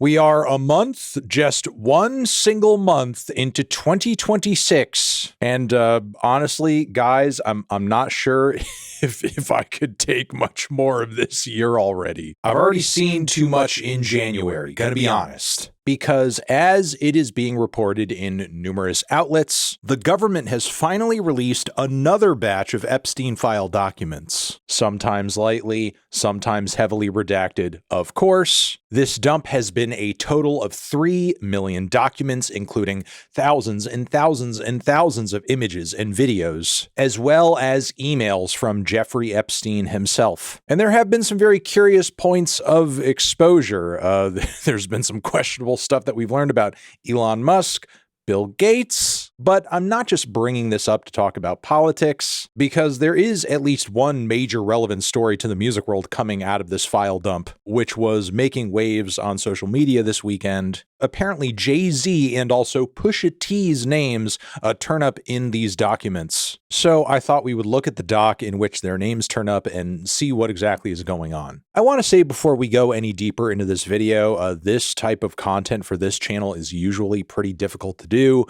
We are a month, just one single month into 2026. And honestly, guys, I'm not sure if I could take much more of this year already. I've already seen too much in January, gotta be honest. Because as it is being reported in numerous outlets, the government has finally released another batch of Epstein file documents. Sometimes lightly, sometimes heavily redacted, of course. This dump has been a total of 3 million documents, including thousands and thousands and thousands of images and videos, as well as emails from Jeffrey Epstein himself. And there have been some very curious points of exposure. There's been some questionable stuff that we've learned about Elon Musk, Bill Gates, but I'm not just bringing this up to talk about politics, because there is at least one major relevant story to the music world coming out of this file dump, which was making waves on social media this weekend. Apparently Jay-Z and also Pusha T's names turn up in these documents. So I thought we would look at the doc in which their names turn up and see what exactly is going on. I want to say before we go any deeper into this video, this type of content for this channel is usually pretty difficult to do.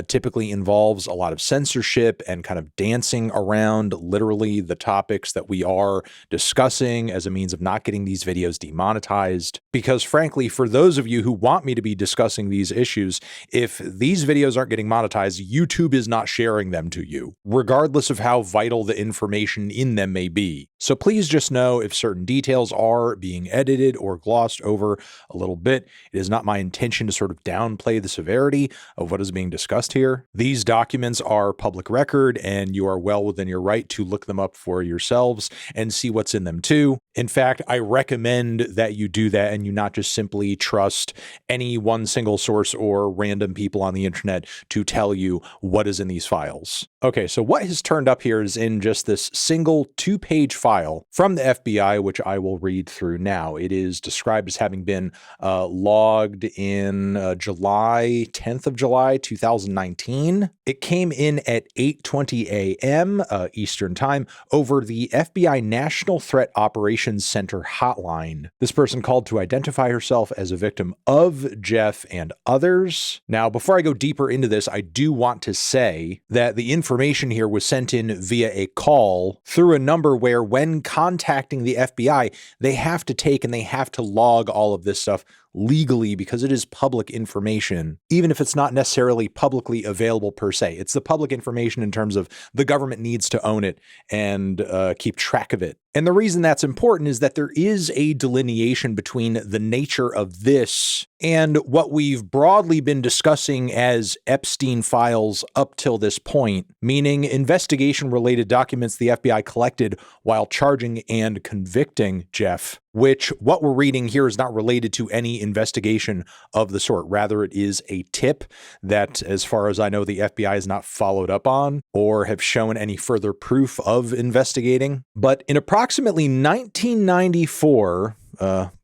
Typically involves a lot of censorship and kind of dancing around literally the topics that we are discussing as a means of not getting these videos demonetized. Because frankly, for those of you who want me to be discussing these issues, if these videos aren't getting monetized, YouTube is not sharing them to you, regardless of how vital the information in them may be. So please just know if certain details are being edited or glossed over a little bit, it is not my intention to sort of downplay the severity of what is being discussed here. These documents are public record and you are well within your right to look them up for yourselves and see what's in them too. In fact, I recommend that you do that and you not just simply trust any one single source or random people on the internet to tell you what is in these files. Okay, so what has turned up here is in just this single 2-page file from the FBI, which I will read through now. It is described as having been logged in July 10th of July, 2019. It came in at 8:20 a.m. Eastern Time over the FBI National Threat Operations Center hotline. This person called to identify herself as a victim of Jeff and others. Now, before I go deeper into this, I do want to say that the information here was sent in via a call through a number where when contacting the FBI, they have to take and they have to log all of this stuff legally because it is public information, even if it's not necessarily publicly available per se. It's the public information in terms of the government needs to own it and keep track of it. And the reason that's important is that there is a delineation between the nature of this and what we've broadly been discussing as Epstein files up till this point, meaning investigation-related documents the FBI collected while charging and convicting Jeff, which what we're reading here is not related to any investigation of the sort. Rather, it is a tip that, as far as I know, the FBI has not followed up on or have shown any further proof of investigating. But in approximately 1994,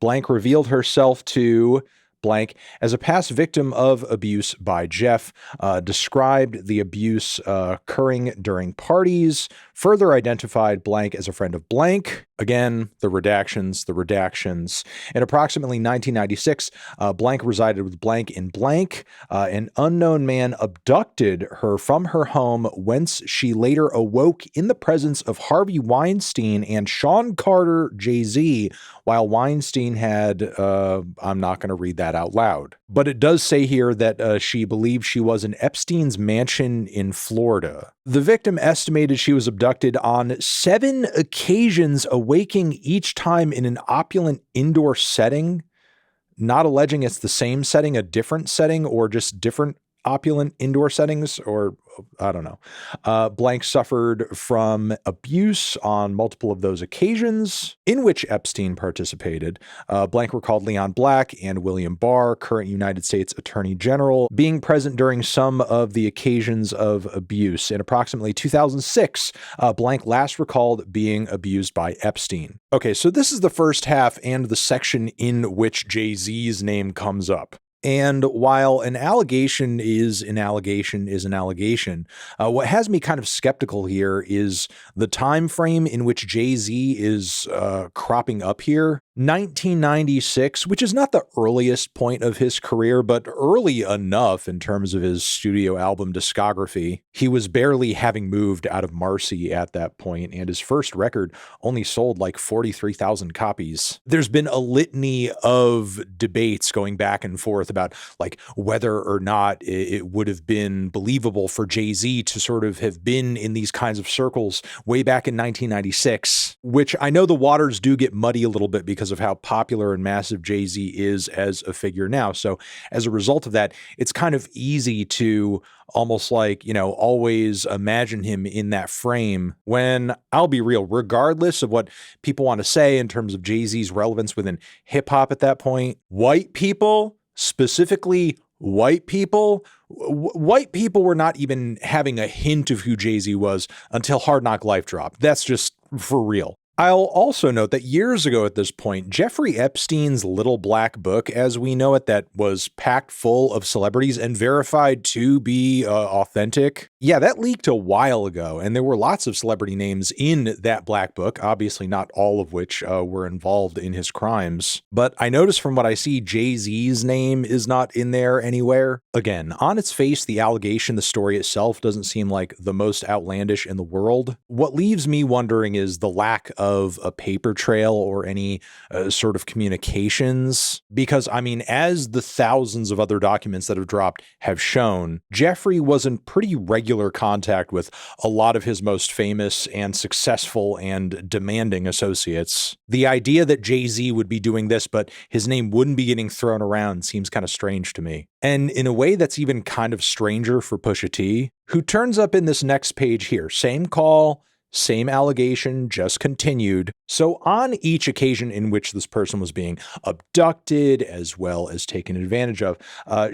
blank revealed herself to blank as a past victim of abuse by Jeff, described the abuse occurring during parties, further identified blank as a friend of blank. Again, the redactions. In approximately 1996, blank resided with blank in blank. An unknown man abducted her from her home, whence she later awoke in the presence of Harvey Weinstein and Sean Carter, Jay-Z, while Weinstein had, I'm not going to read that out loud, but it does say here that she believed she was in Epstein's mansion in Florida. The victim estimated she was abducted on 7 occasions, awaking each time in an opulent indoor setting, not alleging it's the same setting, a different setting, or just different opulent indoor settings, or I don't know. Blank suffered from abuse on multiple of those occasions in which Epstein participated. Blank recalled Leon Black and William Barr, current United States Attorney General, being present during some of the occasions of abuse. In approximately 2006, Blank last recalled being abused by Epstein. Okay, so this is the first half and the section in which Jay-Z's name comes up. And while an allegation is an allegation is an allegation, what has me kind of skeptical here is the time frame in which Jay-Z is cropping up here. 1996, which is not the earliest point of his career, but early enough in terms of his studio album discography. He was barely having moved out of Marcy at that point, and his first record only sold like 43,000 copies. There's been a litany of debates going back and forth about like whether or not it would have been believable for Jay-Z to sort of have been in these kinds of circles way back in 1996, which I know the waters do get muddy a little bit because of how popular and massive Jay-Z is as a figure now. So as a result of that, it's kind of easy to almost like, always imagine him in that frame when, I'll be real, regardless of what people want to say in terms of Jay-Z's relevance within hip hop at that point, white people, specifically white people were not even having a hint of who Jay-Z was until Hard Knock Life dropped. That's just for real. I'll also note that years ago at this point, Jeffrey Epstein's Little Black Book, as we know it, that was packed full of celebrities and verified to be authentic. Yeah, that leaked a while ago, and there were lots of celebrity names in that black book, obviously not all of which were involved in his crimes. But I noticed from what I see, Jay-Z's name is not in there anywhere. Again, on its face, the allegation, the story itself doesn't seem like the most outlandish in the world. What leaves me wondering is the lack of a paper trail or any sort of communications. Because, as the thousands of other documents that have dropped have shown, Jeffrey was in pretty regular contact with a lot of his most famous and successful and demanding associates. The idea that Jay-Z would be doing this, but his name wouldn't be getting thrown around seems kind of strange to me. And in a way that's even kind of stranger for Pusha T, who turns up in this next page here. Same call, same allegation, just continued. So on each occasion in which this person was being abducted as well as taken advantage of,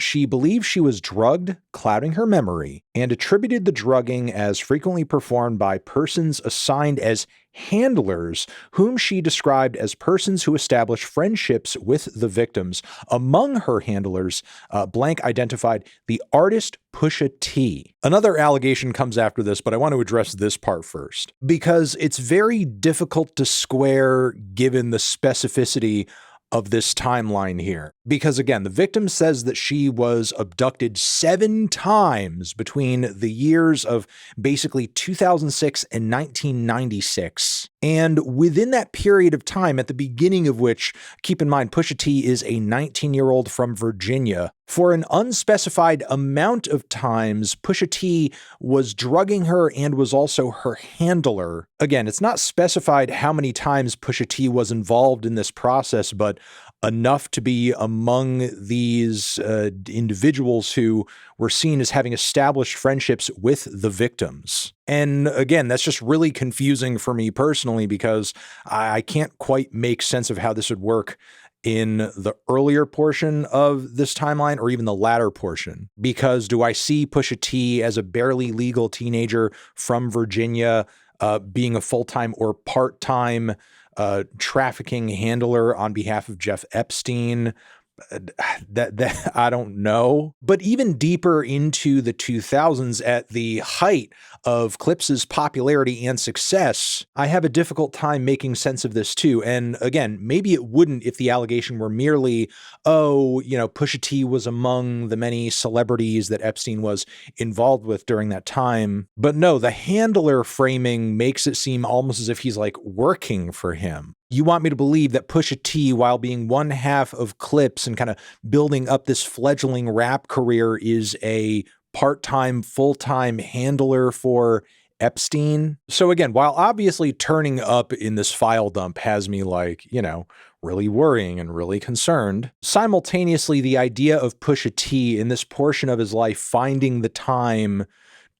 she believed she was drugged, clouding her memory, and attributed the drugging as frequently performed by persons assigned as handlers, whom she described as persons who established friendships with the victims. Among her handlers, blank identified the artist Pusha T. Another allegation comes after this, but I want to address this part first, because it's very difficult to square given the specificity of this timeline here. Because again, the victim says that she was abducted 7 times between the years of basically 2006 and 1996. And within that period of time, at the beginning of which, keep in mind, Pusha T is a 19-year-old from Virginia. For an unspecified amount of times, Pusha T was drugging her and was also her handler. Again, it's not specified how many times Pusha T was involved in this process, but enough to be among these individuals who were seen as having established friendships with the victims. And again, that's just really confusing for me personally because I can't quite make sense of how this would work in the earlier portion of this timeline or even the latter portion. Because do I see Pusha T as a barely legal teenager from Virginia being a full-time or part-time trafficking handler on behalf of Jeff Epstein? That I don't know. But even deeper into the 2000s, at the height of Clips's popularity and success, I have a difficult time making sense of this too. And again, maybe it wouldn't if the allegation were merely, Pusha T was among the many celebrities that Epstein was involved with during that time. But no, the handler framing makes it seem almost as if he's like working for him. You want me to believe that Pusha T, while being one half of Clips and kind of building up this fledgling rap career, is a part-time, full-time handler for Epstein? So again, while obviously turning up in this file dump has me really worrying and really concerned, simultaneously the idea of Pusha T in this portion of his life finding the time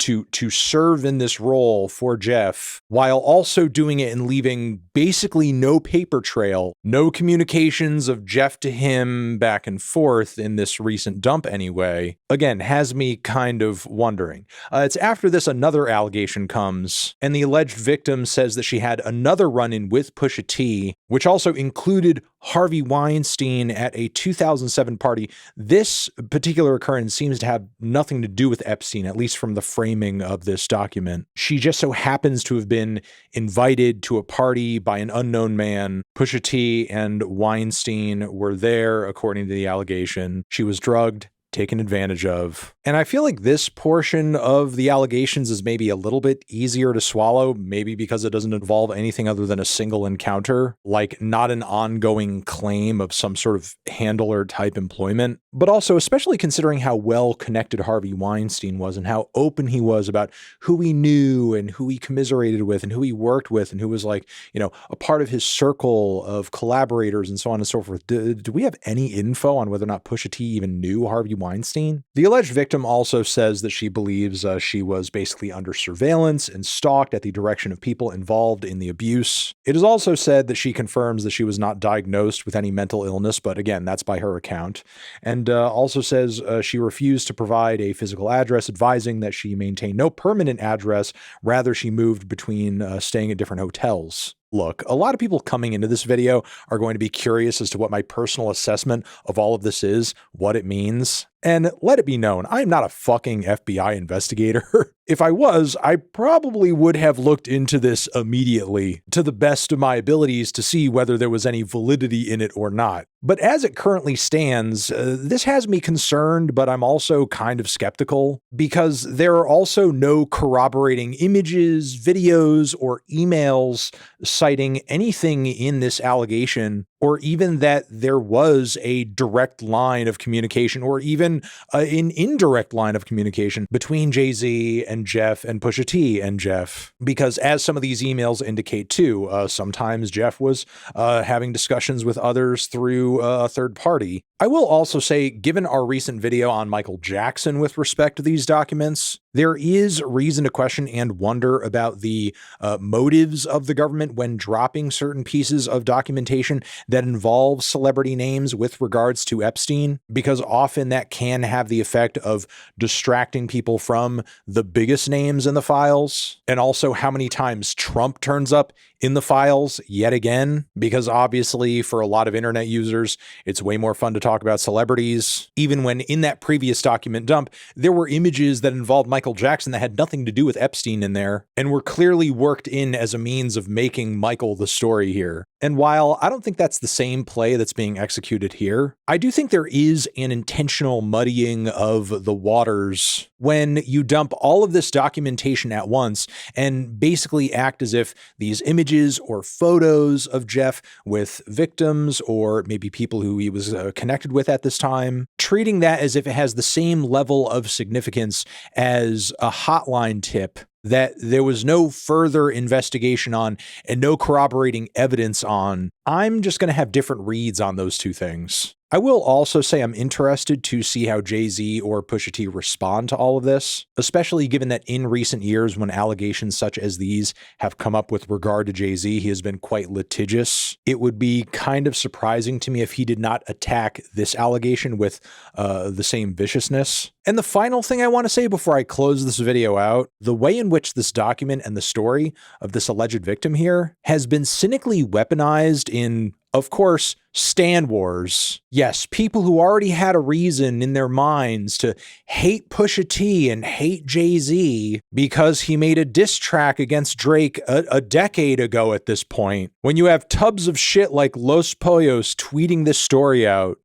to serve in this role for Jeff, while also doing it and leaving basically no paper trail, no communications of Jeff to him back and forth in this recent dump anyway, again, has me kind of wondering. It's after this another allegation comes, and the alleged victim says that she had another run-in with Pusha T, which also included Harvey Weinstein at a 2007 party. This particular occurrence seems to have nothing to do with Epstein, at least from the frame framing of this document. She just so happens to have been invited to a party by an unknown man. Pusha T and Weinstein were there, according to the allegation. She was drugged, taken advantage of. And I feel like this portion of the allegations is maybe a little bit easier to swallow, maybe because it doesn't involve anything other than a single encounter, like not an ongoing claim of some sort of handler type employment. But also, especially considering how well connected Harvey Weinstein was and how open he was about who he knew and who he commiserated with and who he worked with and who was like, you know, a part of his circle of collaborators and so on and so forth. Do we have any info on whether or not Pusha T even knew Harvey Weinstein? The alleged victim also says that she believes she was basically under surveillance and stalked at the direction of people involved in the abuse. It is also said that she confirms that she was not diagnosed with any mental illness, but again, that's by her account. And also says she refused to provide a physical address, advising that she maintained no permanent address. Rather, she moved between staying at different hotels. Look, a lot of people coming into this video are going to be curious as to what my personal assessment of all of this is, what it means. And let it be known, I'm not a fucking FBI investigator. If I was, I probably would have looked into this immediately to the best of my abilities to see whether there was any validity in it or not. But as it currently stands, this has me concerned, but I'm also kind of skeptical because there are also no corroborating images, videos, or emails citing anything in this allegation, or even that there was a direct line of communication or even an indirect line of communication between Jay-Z and Jeff and Pusha T and Jeff. Because as some of these emails indicate too, sometimes Jeff was having discussions with others through a third party. I will also say, given our recent video on Michael Jackson with respect to these documents, there is reason to question and wonder about the motives of the government when dropping certain pieces of documentation that involve celebrity names with regards to Epstein, because often that can have the effect of distracting people from the biggest names in the files, and also how many times Trump turns up in the files yet again, because obviously for a lot of internet users, it's way more fun to talk about celebrities. Even when in that previous document dump, there were images that involved Michael Jackson that had nothing to do with Epstein in there and were clearly worked in as a means of making Michael the story here. And while I don't think that's the same play that's being executed here, I do think there is an intentional muddying of the waters when you dump all of this documentation at once and basically act as if these images or photos of Jeff with victims or maybe people who he was connected with at this time, treating that as if it has the same level of significance as a hotline tip that there was no further investigation on and no corroborating evidence on. I'm just going to have different reads on those two things. I will also say I'm interested to see how Jay-Z or Pusha T respond to all of this, especially given that in recent years when allegations such as these have come up with regard to Jay-Z, he has been quite litigious. It would be kind of surprising to me if he did not attack this allegation with the same viciousness. And the final thing I want to say before I close this video out, the way in which this document and the story of this alleged victim here has been cynically weaponized in, of course, Stan Wars. Yes, people who already had a reason in their minds to hate Pusha T and hate Jay-Z because he made a diss track against Drake a decade ago at this point. When you have tubs of shit like Los Pollos tweeting this story out.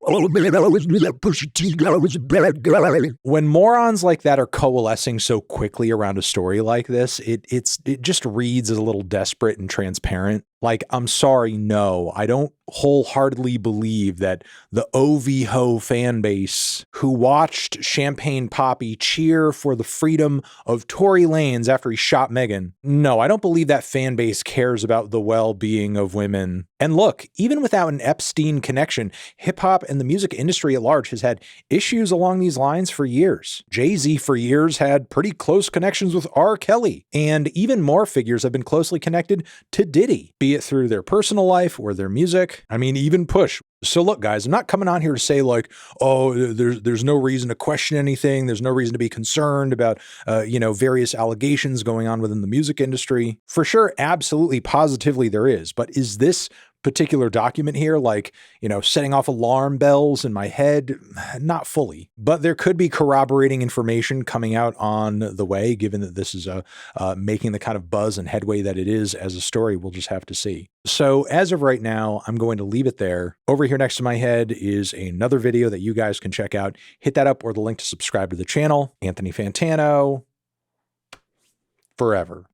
When morons like that are coalescing so quickly around a story like this, it just reads as a little desperate and transparent. Like, I'm sorry, no, I don't wholeheartedly believe that the OV-ho fan base who watched Champagne Papi cheer for the freedom of Tory Lanez after he shot Megan. No, I don't believe that fan base cares about the well-being of women. And look, even without an Epstein connection, hip-hop and the music industry at large has had issues along these lines for years. Jay-Z for years had pretty close connections with R. Kelly, and even more figures have been closely connected to Diddy, be it through their personal life or their music. I mean, even Push. So look, guys, I'm not coming on here to say like, oh, there's no reason to question anything. There's no reason to be concerned about, various allegations going on within the music industry. For sure, absolutely, positively there is. But is this particular document here, like, you know, setting off alarm bells in my head, not fully. But there could be corroborating information coming out on the way, given that this is making the kind of buzz and headway that it is as a story. We'll just have to see. So as of right now, I'm going to leave it there. Over here next to my head is another video that you guys can check out. Hit that up or the link to subscribe to the channel. Anthony Fantano, forever.